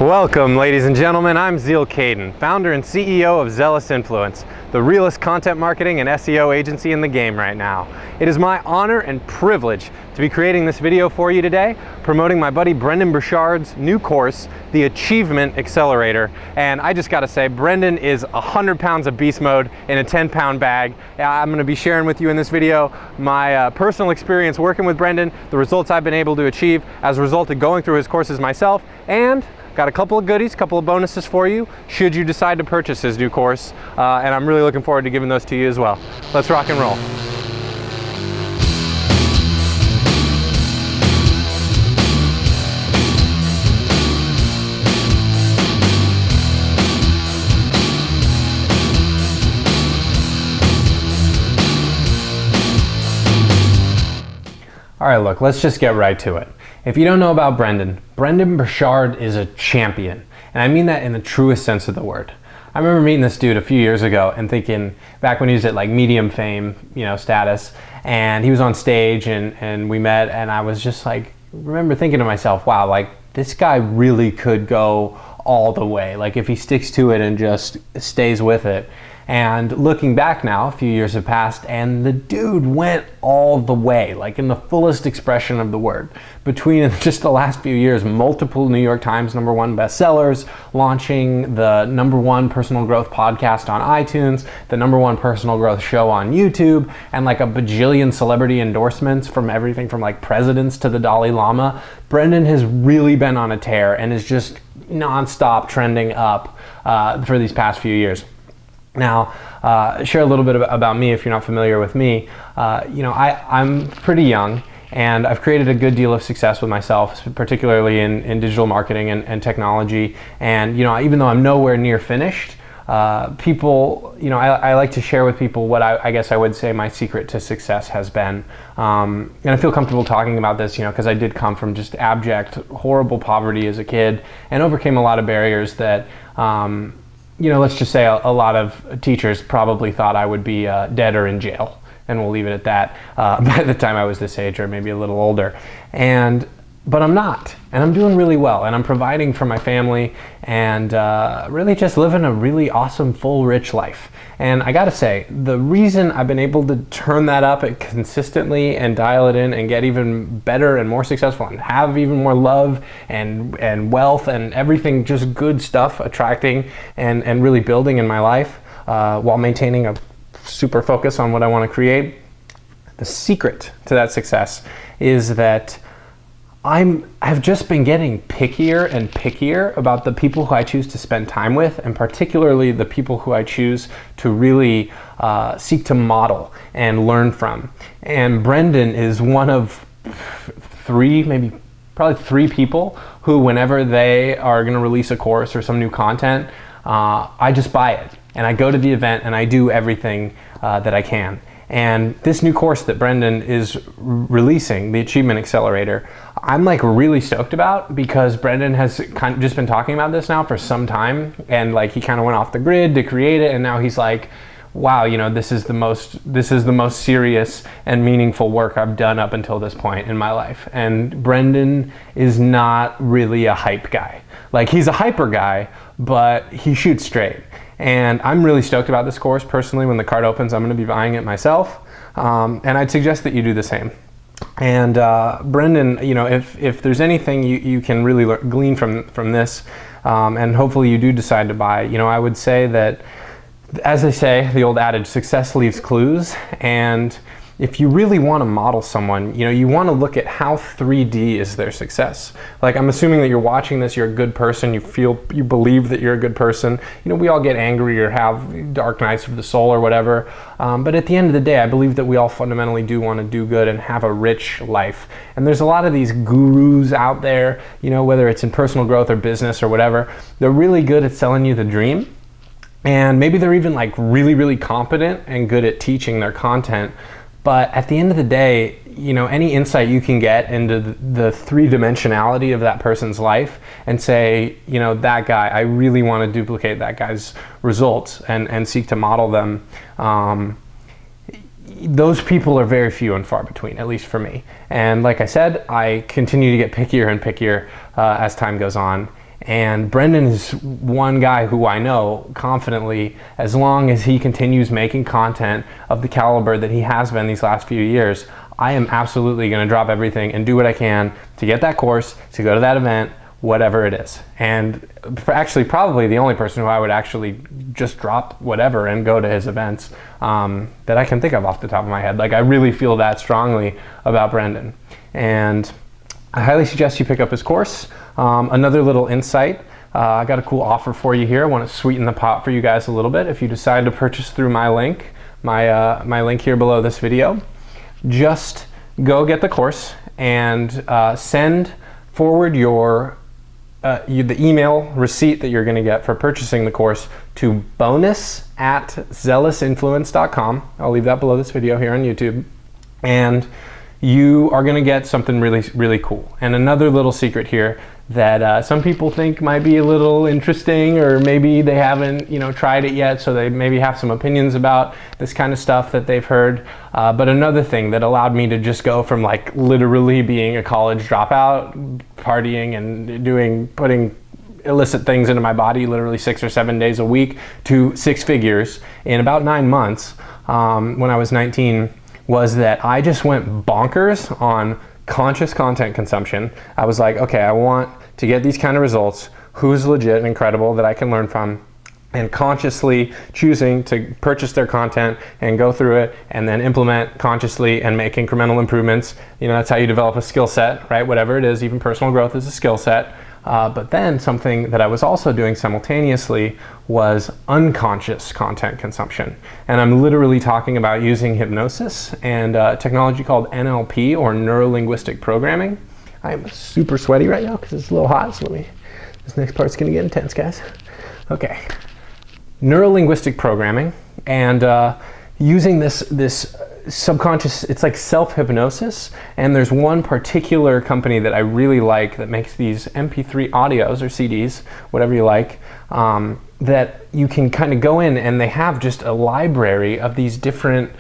Welcome, ladies and gentlemen. I'm Zeal, founder and CEO of Zealous Influence, the realest content marketing and SEO agency in the game right now. It is my honor and privilege to be creating this video for you today, promoting my buddy Brendan Burchard's new course, the Achievement Accelerator. And I just gotta say, Brendan is 100 pounds of beast mode in a 10-pound bag. I'm gonna be sharing with you in this video my personal experience working with Brendan, the results I've been able to achieve as a result of going through his courses myself, and got a couple of goodies, couple of bonuses for you should you decide to purchase his new course, and I'm really looking forward to giving those to you as well. Let's rock and roll. All right, look, let's just get right to it. If you don't know about Brendan, Brendan Bashard is a champion. And I mean that in the truest sense of the word. I remember meeting this dude a few years ago and thinking, back when he was at like medium fame, status, and he was on stage and we met, and I was just like, remember thinking to myself, wow, like this guy really could go all the way. Like if he sticks to it and just stays with it. And looking back now, a few years have passed, and the dude went all the way, like in the fullest expression of the word. Between just the last few years, multiple New York Times #1 bestsellers, launching the #1 personal growth podcast on iTunes, the #1 personal growth show on YouTube, and like a bajillion celebrity endorsements from everything from like presidents to the Dalai Lama. Brendan has really been on a tear and is just nonstop trending up for these past few years. Now, share a little bit about me if you're not familiar with me. I'm pretty young, and I've created a good deal of success with myself, particularly in digital marketing and technology. And even though I'm nowhere near finished, people, I like to share with people what I guess I would say my secret to success has been. And I feel comfortable talking about this, because I did come from just abject, horrible poverty as a kid and overcame a lot of barriers that let's just say a lot of teachers probably thought I would be dead or in jail, and we'll leave it at that by the time I was this age, or maybe a little older. But I'm not, and I'm doing really well, and I'm providing for my family, and really just living a really awesome, full, rich life. And I gotta say, the reason I've been able to turn that up consistently and dial it in and get even better and more successful and have even more love and wealth and everything, just good stuff attracting and really building in my life while maintaining a super focus on what I want to create. The secret to that success is that I've just been getting pickier and pickier about the people who I choose to spend time with, and particularly the people who I choose to really seek to model and learn from. And Brendan is one of probably three people who, whenever they are going to release a course or some new content, I just buy it and I go to the event and I do everything that I can. And this new course that Brendan is releasing, the Achievement Accelerator, I'm like really stoked about, because Brendan has kind of just been talking about this now for some time, and like he kind of went off the grid to create it, and now he's like, wow, this is the most serious and meaningful work I've done up until this point in my life. And Brendan is not really a hype guy. Like he's a hyper guy, but he shoots straight. And I'm really stoked about this course. Personally, when the card opens, I'm going to be buying it myself. And I'd suggest that you do the same. And Brendan, if there's anything you can really glean from this, and hopefully you do decide to buy, I would say that, as they say, the old adage, success leaves clues. And if you really want to model someone, you want to look at how 3D is their success. Like, I'm assuming that you're watching this, you're a good person, you believe that you're a good person. We all get angry or have dark nights of the soul or whatever. But at the end of the day, I believe that we all fundamentally do want to do good and have a rich life. And there's a lot of these gurus out there, whether it's in personal growth or business or whatever, they're really good at selling you the dream. And maybe they're even like really, really competent and good at teaching their content. But at the end of the day, any insight you can get into the three-dimensionality of that person's life and say, that guy, I really want to duplicate that guy's results and seek to model them. Those people are very few and far between, at least for me. And like I said, I continue to get pickier and pickier as time goes on. And Brendan is one guy who I know confidently, as long as he continues making content of the caliber that he has been these last few years, I am absolutely going to drop everything and do what I can to get that course, to go to that event, whatever it is. And actually probably the only person who I would actually just drop whatever and go to his events that I can think of off the top of my head. Like, I really feel that strongly about Brendan. And I highly suggest you pick up his course. Another little insight, I got a cool offer for you here. I want to sweeten the pot for you guys a little bit. If you decide to purchase through my link, my link here below this video, just go get the course and send forward the email receipt that you're going to get for purchasing the course to bonus@zealousinfluence.com. I'll leave that below this video here on YouTube. And you are going to get something really, really cool. And another little secret here that some people think might be a little interesting, or maybe they haven't, tried it yet, so they maybe have some opinions about this kind of stuff that they've heard. But another thing that allowed me to just go from like literally being a college dropout, partying and putting illicit things into my body literally 6 or 7 days a week, to 6 figures in about 9 months when I was 19, was that I just went bonkers on conscious content consumption. I was like, okay, I want to get these kind of results. Who's legit and incredible that I can learn from? And consciously choosing to purchase their content and go through it and then implement consciously and make incremental improvements. That's how you develop a skill set, right? Whatever it is, even personal growth is a skill set. But then something that I was also doing simultaneously was unconscious content consumption. And I'm literally talking about using hypnosis and technology called NLP, or neuro-linguistic programming. I'm super sweaty right now because it's a little hot, so this next part's gonna get intense, guys. Okay, neuro-linguistic programming, and using this subconscious, it's like self-hypnosis. And there's one particular company that I really like that makes these MP3 audios or CDs, whatever you like, that you can kind of go in, and they have just a library of these different,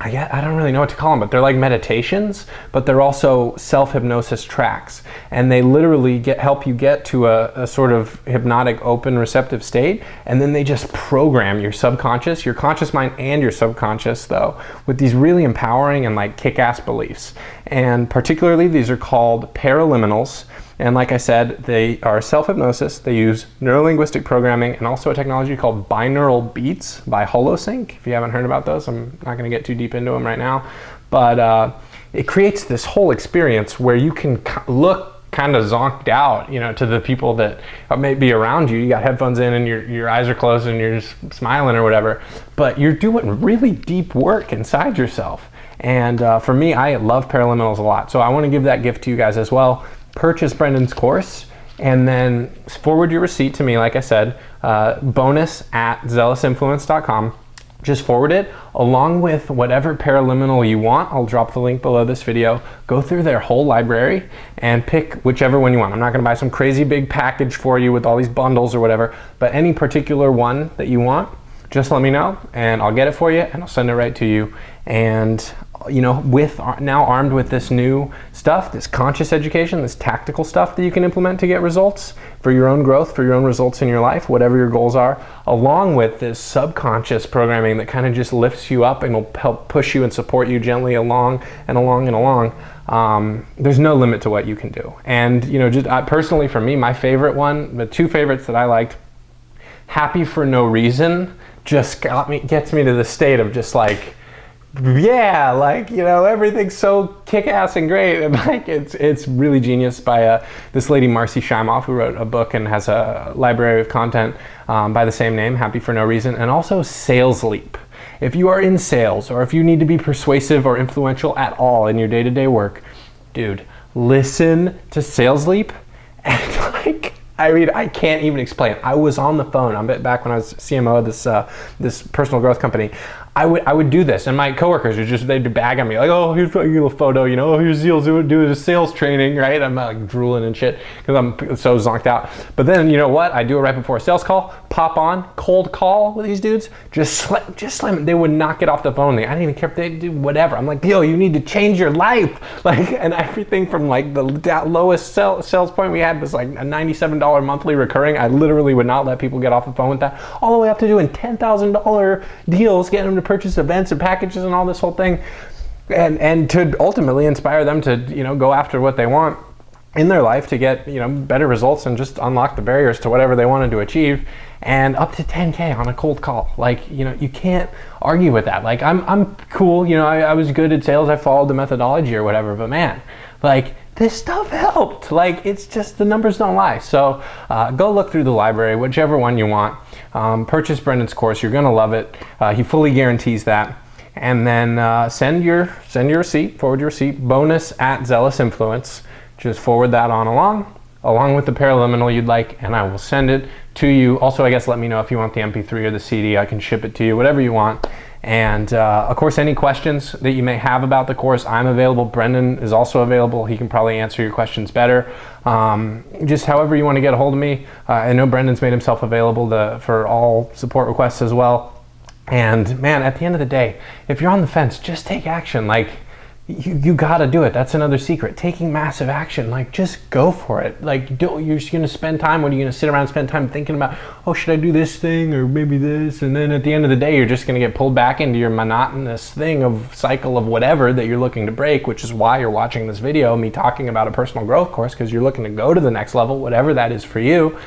I don't really know what to call them, but they're like meditations, but they're also self-hypnosis tracks. And they literally help you get to a sort of hypnotic, open, receptive state. And then they just program your subconscious, your conscious mind and your subconscious, though, with these really empowering and like kick-ass beliefs. And particularly, these are called paraliminals. And like I said, they are self-hypnosis. They use neuro-linguistic programming and also a technology called binaural beats by Holosync. If you haven't heard about those, I'm not going to get too deep into them right now. But it creates this whole experience where you can look kind of zonked out, to the people that may be around you. You got headphones in and your eyes are closed and you're just smiling or whatever. But you're doing really deep work inside yourself. And for me, I love paraliminals a lot. So I want to give that gift to you guys as well. Purchase Brendan's course and then forward your receipt to me, like I said, bonus@zealousinfluence.com. Just forward it along with whatever paraliminal you want. I'll drop the link below this video. Go through their whole library and pick whichever one you want. I'm not going to buy some crazy big package for you with all these bundles or whatever, but any particular one that you want, just let me know and I'll get it for you and I'll send it right to you. And now armed with this new stuff, this conscious education, this tactical stuff that you can implement to get results for your own growth, for your own results in your life, whatever your goals are, along with this subconscious programming that kind of just lifts you up and will help push you and support you gently along and along and along. There's no limit to what you can do. And personally for me, my favorite one, the two favorites that I liked, Happy for No Reason, just gets me to the state of just like, yeah, like, everything's so kick-ass and great. And like, it's really genius by this lady, Marcy Shimoff, who wrote a book and has a library of content by the same name, Happy for No Reason. And also Sales Leap. If you are in sales, or if you need to be persuasive or influential at all in your day-to-day work, dude, listen to Sales Leap. And like, I can't even explain. I was on the phone. I'm back when I was CMO of this personal growth company. I would do this, and my coworkers would just, they'd bag on me like, oh, here's a little photo, you know, oh, here's Zeal doing a sales training, right? I'm like drooling and shit because I'm so zonked out. But then, you know what? I do it right before a sales call, pop on, cold call with these dudes, just slam. They would not get off the phone. I didn't even care if they do whatever. I'm like, yo, you need to change your life. Like, and everything from like the lowest sales point we had was like a $97 monthly recurring. I literally would not let people get off the phone with that, all the way up to doing $10,000 deals, getting them to purchase events and packages and all this whole thing, and to ultimately inspire them to, you know, go after what they want in their life to get, you know, better results and just unlock the barriers to whatever they wanted to achieve, and up to 10K on a cold call. Like, you know, you can't argue with that. Like, I'm cool, you know, I was good at sales, I followed the methodology or whatever, but man, like, this stuff helped. Like, it's just, the numbers don't lie. So go look through the library, whichever one you want. Purchase Brendan's course, you're gonna love it. He fully guarantees that. And then send your receipt, forward your receipt, bonus at Zealous Influence. Just forward that on along with the paraliminal you'd like, and I will send it to you. Also, I guess let me know if you want the MP3 or the CD. I can ship it to you, whatever you want. And of course, any questions that you may have about the course, I'm available. Brendan is also available. He can probably answer your questions better. Just however you want to get a hold of me. I know Brendan's made himself available for all support requests as well. And man, at the end of the day, if you're on the fence, just take action. Like, you gotta do it. That's another secret. Taking massive action. Like, just go for it. Like, you're just gonna spend time. What are you gonna sit around and spend time thinking about, oh, should I do this thing or maybe this? And then at the end of the day, you're just gonna get pulled back into your monotonous cycle of whatever that you're looking to break, which is why you're watching this video, me talking about a personal growth course, because you're looking to go to the next level, whatever that is for you.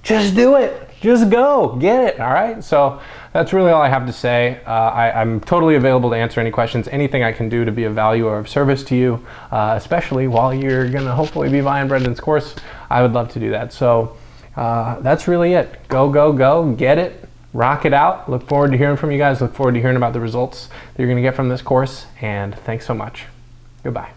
Just do it. Just go. Get it. All right. So that's really all I have to say. I'm totally available to answer any questions, anything I can do to be of value or of service to you, especially while you're going to hopefully be buying Brendan's course. I would love to do that. So that's really it. Go, go, go. Get it. Rock it out. Look forward to hearing from you guys. Look forward to hearing about the results that you're going to get from this course. And thanks so much. Goodbye.